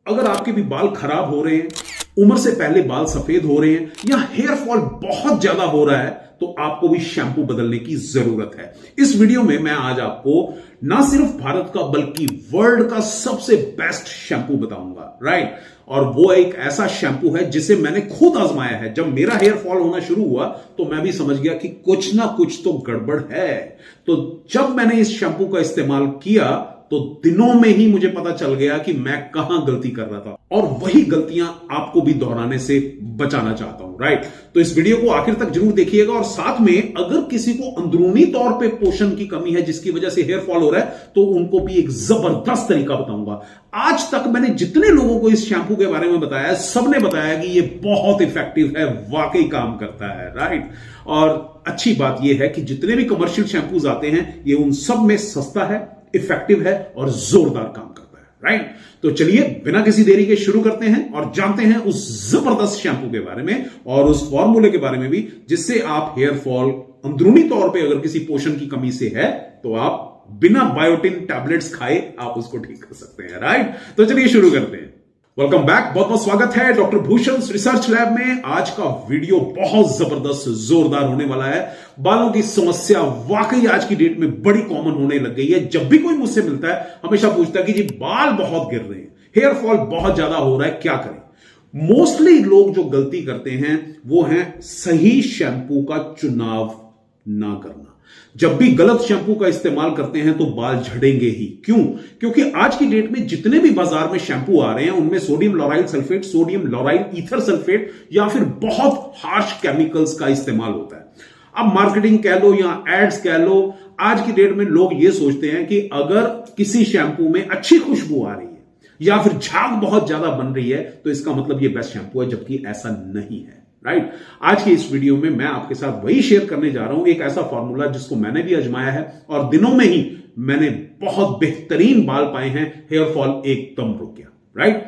अगर आपके भी बाल खराब हो रहे हैं, उम्र से पहले बाल सफेद हो रहे हैं या हेयर फॉल बहुत ज्यादा हो रहा है तो आपको भी शैम्पू बदलने की जरूरत है। इस वीडियो में मैं आज आपको ना सिर्फ भारत का बल्कि वर्ल्ड का सबसे बेस्ट शैम्पू बताऊंगा, राइट। और वो एक ऐसा शैम्पू है जिसे मैंने खुद आजमाया है। जब मेरा हेयर फॉल होना शुरू हुआ तो मैं भी समझ गया कि कुछ ना कुछ तो गड़बड़ है। तो जब मैंने इस शैम्पू का इस्तेमाल किया तो दिनों में ही मुझे पता चल गया कि मैं कहां गलती कर रहा था और वही गलतियां आपको भी दोहराने से बचाना चाहता हूं, राइट। तो इस वीडियो को आखिर तक जरूर देखिएगा और साथ में अगर किसी को अंदरूनी तौर पे पोषण की कमी है जिसकी वजह से हेयर फॉल हो रहा है तो उनको भी एक जबरदस्त तरीका बताऊंगा। आज तक मैंने जितने लोगों को इस शैम्पू के बारे में बताया, सबने बताया कि ये बहुत इफेक्टिव है, वाकई काम करता है, राइट। और अच्छी बात यह है कि जितने भी कमर्शियल शैम्पूज आते हैं ये उन सब में सस्ता है, इफेक्टिव है और जोरदार काम करता है, राइट। तो चलिए बिना किसी देरी के शुरू करते हैं और जानते हैं उस जबरदस्त शैम्पू के बारे में और उस फॉर्मूले के बारे में भी जिससे आप हेयर फॉल अंदरूनी तौर पे अगर किसी पोषण की कमी से है तो आप बिना बायोटिन टैबलेट्स खाए आप उसको ठीक कर सकते हैं, राइट। तो चलिए शुरू करते हैं। वेलकम बैक, बहुत बहुत स्वागत है डॉक्टर भूषण रिसर्च लैब में। आज का वीडियो बहुत जबरदस्त जोरदार होने वाला है। बालों की समस्या वाकई आज की डेट में बड़ी कॉमन होने लग गई है। जब भी कोई मुझसे मिलता है हमेशा पूछता है कि जी बाल बहुत गिर रहे हैं, हेयर फॉल बहुत ज्यादा हो रहा है, क्या करें। मोस्टली लोग जो गलती करते हैं वो है सही शैम्पू का चुनाव ना करना। जब भी गलत शैम्पू का इस्तेमाल करते हैं तो बाल झड़ेंगे ही। क्यों? क्योंकि आज की डेट में जितने भी बाजार में शैम्पू आ रहे हैं उनमें sodium lauryl sulphate, sodium lauryl ether sulphate या फिर बहुत हार्श केमिकल्स का इस्तेमाल होता है। अब मार्केटिंग कह लो या एड्स कह लो, आज की डेट में लोग ये सोचते हैं कि अगर किसी शैम्पू में अच्छी खुशबू आ रही है या फिर झाग बहुत ज्यादा बन रही है तो इसका मतलब ये बेस्ट शैम्पू है, जबकि ऐसा नहीं है, राइट। आज की इस वीडियो में मैं आपके साथ वही शेयर करने जा रहा हूं, एक ऐसा फॉर्मूला जिसको मैंने भी आजमाया है और दिनों में ही मैंने बहुत बेहतरीन बाल पाए हैं, हेयर फॉल एकदम रुक गया, राइट।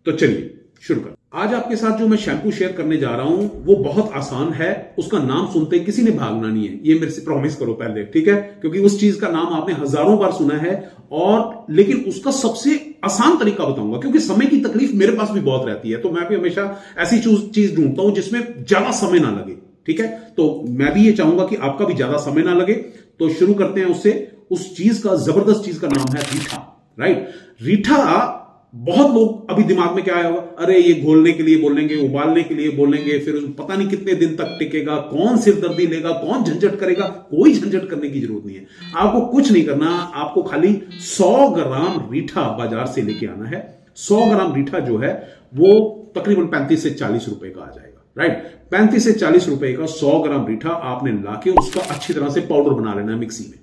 तो चलिए शुरू कर। आज आपके साथ जो मैं शैम्पू शेयर करने जा रहा हूं वो बहुत आसान है। उसका नाम सुनते किसी ने भागना नहीं है, ये मेरे से प्रॉमिस करो पहले, ठीक है। क्योंकि उस चीज का नाम आपने हजारों बार सुना है और लेकिन उसका सबसे आसान तरीका बताऊंगा क्योंकि समय की तकलीफ मेरे पास भी बहुत रहती है। तो मैं भी हमेशा ऐसी चीज ढूंढता हूं जिसमें ज्यादा समय ना लगे, ठीक है। तो मैं भी ये चाहूंगा कि आपका भी ज्यादा समय ना लगे। तो शुरू करते हैं उससे। उस चीज का, जबरदस्त चीज का नाम है रीठा, राइट। रीठा, बहुत लोग अभी दिमाग में क्या आया होगा, अरे ये घोलने के लिए बोलेंगे, उबालने के लिए बोलेंगे, फिर पता नहीं कितने दिन तक टिकेगा, कौन सिरदर्दी लेगा, कौन झंझट करेगा। कोई झंझट करने की जरूरत नहीं है, आपको कुछ नहीं करना। आपको खाली 100 ग्राम रीठा बाजार से लेके आना है। 100 ग्राम रीठा जो है वो तकरीबन 35 से 40 रुपए का आ जाएगा, राइट। 35 से 40 रुपए का 100 ग्राम रीठा आपने लाके उसका अच्छी तरह से पाउडर बना लेना है मिक्सी में।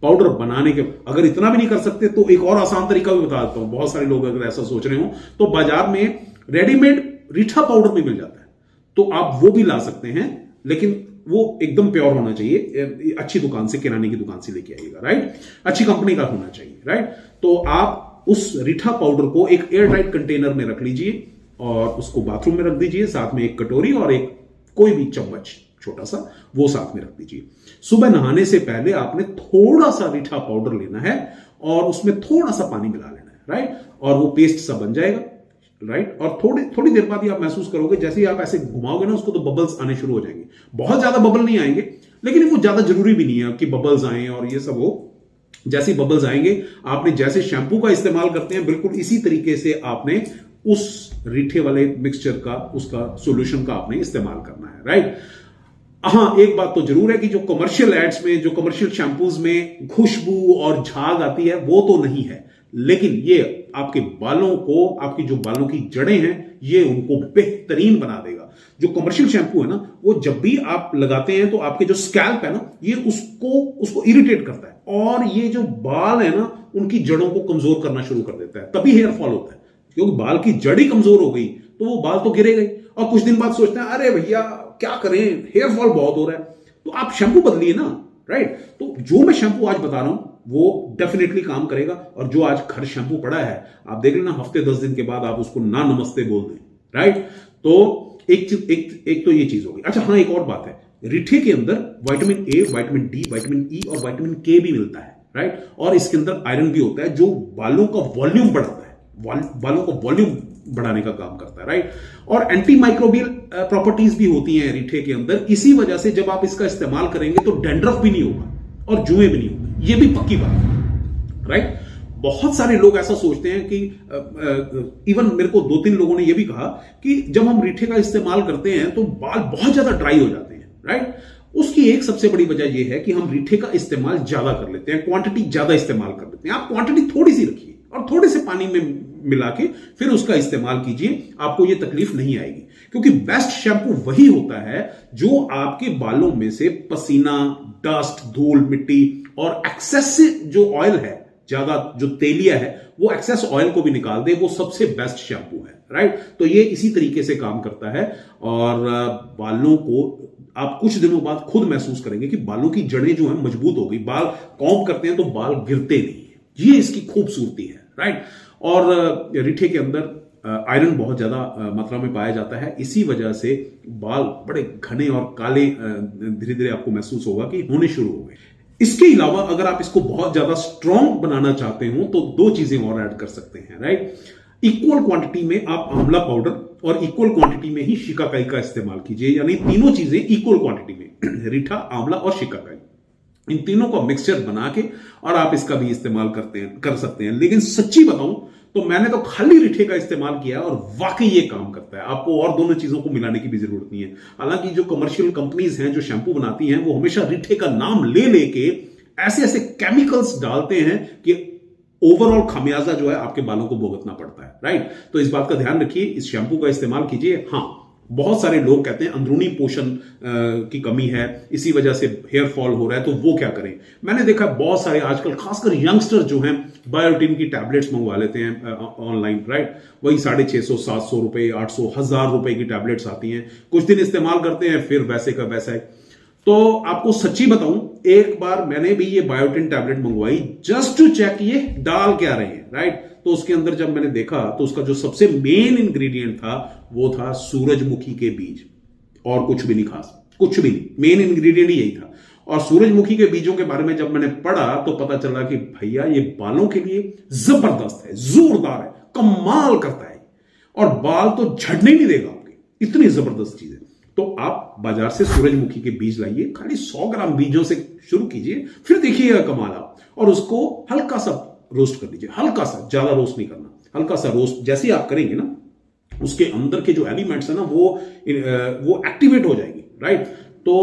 पाउडर बनाने के अगर इतना भी नहीं कर सकते तो एक और आसान तरीका भी बता देता हूं। बहुत सारे लोग अगर ऐसा सोच रहे हो तो बाजार में रेडीमेड रीठा पाउडर भी मिल जाता है, तो आप वो भी ला सकते हैं, लेकिन वो एकदम प्योर होना चाहिए। अच्छी दुकान से, किराने की दुकान से लेके आइएगा, राइट। अच्छी कंपनी का होना चाहिए, राइट। तो आप उस रीठा पाउडर को एक एयर टाइट कंटेनर में रख लीजिए और उसको बाथरूम में रख दीजिए। साथ में एक कटोरी और एक कोई भी चम्मच छोटा सा वो साथ में रख दीजिए। सुबह नहाने से पहले आपने थोड़ा सा रीठा पाउडर लेना है और उसमें थोड़ा सा पानी मिला लेना है, राइट। और वो पेस्ट सा बन जाएगा, राइट। और थोड़ी देर बाद ही आप महसूस करोगे, जैसे ही आप ऐसे घुमाओगे ना उसको तो बबल्स आने शुरू हो जाएंगे। बहुत ज्यादा बबल नहीं आएंगे, लेकिन वो ज्यादा जरूरी भी नहीं है कि बबल्स आए और ये सब हो। जैसे बबल्स आएंगे, आपने जैसे शैम्पू का इस्तेमाल करते हैं बिल्कुल इसी तरीके से आपने उस रीठे वाले मिक्सचर का, उसका सोल्यूशन का आपने इस्तेमाल करना है, राइट। हाँ, एक बात तो जरूर है कि जो कमर्शियल एड्स में, जो कमर्शियल शैम्पूज में खुशबू और झाग आती है वो तो नहीं है, लेकिन ये आपके बालों को, आपकी जो बालों की जड़ें हैं ये उनको बेहतरीन बना देगा। जो कमर्शियल शैम्पू है ना वो जब भी आप लगाते हैं तो आपके जो स्कैल्प है ना ये उसको इरिटेट करता है और ये जो बाल है ना उनकी जड़ों को कमजोर करना शुरू कर देता है। तभी हेयर फॉल होता है, क्योंकि बाल की जड़ ही कमजोर हो गई तो वो बाल तो गिरेगा ही। और कुछ दिन बाद सोचते हैं अरे भैया क्या करें, हेयर फॉल बहुत हो रहा है, तो आप शैम्पू बदलिए ना, राइट। तो जो मैं शैम्पू आज बता रहा हूं वो डेफिनेटली काम करेगा। और जो आज घर शैम्पू पड़ा है आप देख लेना, हफ्ते 10 दिन के बाद आप उसको ना नमस्ते बोल दें, राइट। तो एक तो ये चीज होगी। अच्छा हाँ, एक और बात है, रीठे के अंदर vitamin A, vitamin D, vitamin E और विटामिन के भी मिलता है, राइट। और इसके अंदर आयरन भी होता है जो बालों का वॉल्यूम बढ़ाता है, बालों को वॉल्यूम बढ़ाने का काम करता है, राइट। और एंटी माइक्रोबियल प्रॉपर्टीज भी होती हैं रीठे के अंदर। इसी वजह से जब आप इसका इस्तेमाल करेंगे तो डैंड्रफ भी नहीं होगा और जुएं भी नहीं होंगे, ये भी पक्की बात है, राइट। बहुत सारे लोग ऐसा सोचते हैं कि इवन मेरे को 2-3 लोगों ने यह भी कहा कि जब हम रीठे का इस्तेमाल करते हैं तो बाल बहुत ज्यादा ड्राई हो जाते हैं, राइट। उसकी एक सबसे बड़ी वजह यह है कि हम रीठे का इस्तेमाल ज्यादा कर लेते हैं, क्वांटिटी ज्यादा इस्तेमाल कर लेते हैं। आप क्वांटिटी थोड़ी सी रखिए और थोड़े से पानी में मिला के फिर उसका इस्तेमाल कीजिए, आपको यह तकलीफ नहीं आएगी। क्योंकि बेस्ट शैम्पू वही होता है जो आपके बालों में से पसीना, डस्ट, धूल, मिट्टी और एक्सेस जो ऑयल है, ज्यादा जो तेलिया है, वो एक्सेस ऑयल को भी निकाल दे, वो सबसे बेस्ट शैम्पू है, राइट। तो ये इसी तरीके से काम करता है और बालों को आप कुछ दिनों बाद खुद महसूस करेंगे कि बालों की जड़ें जो है मजबूत हो गई। बाल कॉम्ब करते हैं तो बाल गिरते नहीं है, ये इसकी खूबसूरती है, राइट। और रीठे के अंदर आयरन बहुत ज्यादा मात्रा में पाया जाता है, इसी वजह से बाल बड़े घने और काले धीरे धीरे आपको महसूस होगा कि होने शुरू हो गए। इसके अलावा अगर आप इसको बहुत ज्यादा स्ट्रॉन्ग बनाना चाहते हो तो 2 चीजें और ऐड कर सकते हैं, राइट। इक्वल क्वांटिटी में आप आंवला पाउडर और इक्वल क्वांटिटी में ही शिकाकाई का इस्तेमाल कीजिए, यानी तीनों चीजें इक्वल क्वांटिटी में, रीठा, आंवला और शिकाकाई, इन तीनों का मिक्सचर बना के और आप इसका भी इस्तेमाल कर सकते हैं। लेकिन सच्ची बताऊं तो मैंने तो खाली रीठे का इस्तेमाल किया और वाकई ये काम करता है। आपको और दोनों चीजों को मिलाने की भी जरूरत नहीं है। हालांकि जो कमर्शियल कंपनीज हैं जो शैम्पू बनाती हैं वो हमेशा रीठे का नाम ले लेके ऐसे ऐसे केमिकल्स डालते हैं कि ओवरऑल खामियाजा जो है आपके बालों को भुगतना पड़ता है, राइट। तो इस बात का ध्यान रखिए, इस शैम्पू का इस्तेमाल कीजिए। हाँ, बहुत सारे लोग कहते हैं अंदरूनी पोषण की कमी है, इसी वजह से हेयर फॉल हो रहा है, तो वो क्या करें। मैंने देखा बहुत सारे आजकल खासकर यंगस्टर जो हैं बायोटिन की टैबलेट्स मंगवा लेते हैं ऑनलाइन, राइट। वही 650, 700 रुपए, 800, 1000 रुपए की टैबलेट्स आती हैं, कुछ दिन इस्तेमाल करते हैं फिर वैसे का वैसा है। तो आपको सच्ची बताऊं, एक बार मैंने भी ये बायोटिन टैबलेट मंगवाई जस्ट टू चेक ये डाल क्या रहे हैं, राइट। तो उसके अंदर जब मैंने देखा तो उसका जो सबसे मेन इंग्रेडिएंट था वो था सूरजमुखी के बीज, और कुछ भी नहीं, खास कुछ भी नहीं, मेन इंग्रेडिएंट ही यही था। और सूरजमुखी के बीजों के बारे में जब मैंने पढ़ा तो पता चला कि भैया ये बालों के लिए जबरदस्त है, जोरदार है, कमाल करता है, और बाल तो झड़ने नहीं देगा आपके, इतनी जबरदस्त चीज है। तो आप बाजार से सूरजमुखी के बीज लाइए, खाली 100 ग्राम बीजों से शुरू कीजिए, फिर देखिएगा कमाल आप। और उसको हल्का सा रोस्ट कर लीजिए, हल्का सा, ज्यादा रोस्ट नहीं करना, हल्का सा रोस्ट। जैसे आप करेंगे ना, उसके अंदर के जो एलिमेंट्स है ना वो एक्टिवेट हो जाएंगे, राइट। तो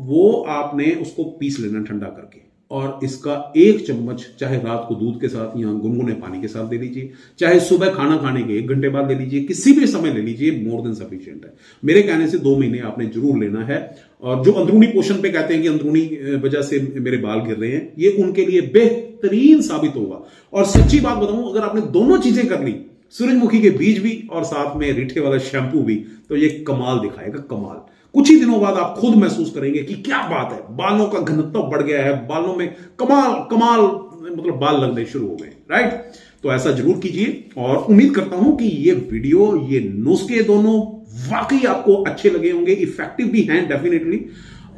वो आपने उसको पीस लेना ठंडा करके, और इसका 1 चम्मच चाहे रात को दूध के साथ या गुनगुने पानी के साथ ले लीजिए, चाहे सुबह खाना खाने के 1 घंटे बाद ले लीजिए, किसी भी समय ले लीजिए, मोर देन सफिशिएंट है। मेरे कहने से 2 महीने आपने जरूर लेना है। और जो अंदरूनी पोषण पे कहते हैं कि अंदरूनी वजह से मेरे बाल गिर रहे हैं, ये उनके लिए बेहतरीन साबित होगा। और सच्ची बात बताऊं, अगर आपने दोनों चीजें कर ली, सूरजमुखी के बीज भी और साथ में रीठे वाला शैम्पू भी, तो ये कमाल दिखाएगा, कमाल। कुछ ही दिनों बाद आप खुद महसूस करेंगे कि क्या बात है, बालों का घनत्व बढ़ गया है, बालों में कमाल मतलब बाल लगने शुरू हो गए, राइट। तो ऐसा जरूर कीजिए, और उम्मीद करता हूं कि ये वीडियो, ये नुस्खे दोनों वाकई आपको अच्छे लगे होंगे, इफेक्टिव भी हैं डेफिनेटली।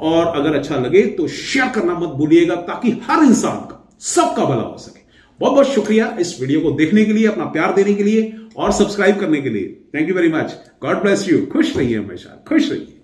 और अगर अच्छा लगे तो शेयर करना मत भूलिएगा, ताकि हर इंसान का, सबका भला हो सके। बहुत बहुत शुक्रिया इस वीडियो को देखने के लिए, अपना प्यार देने के लिए और सब्सक्राइब करने के लिए। Thank you very much. God bless you. खुश रहिए, हमेशा खुश रहिए।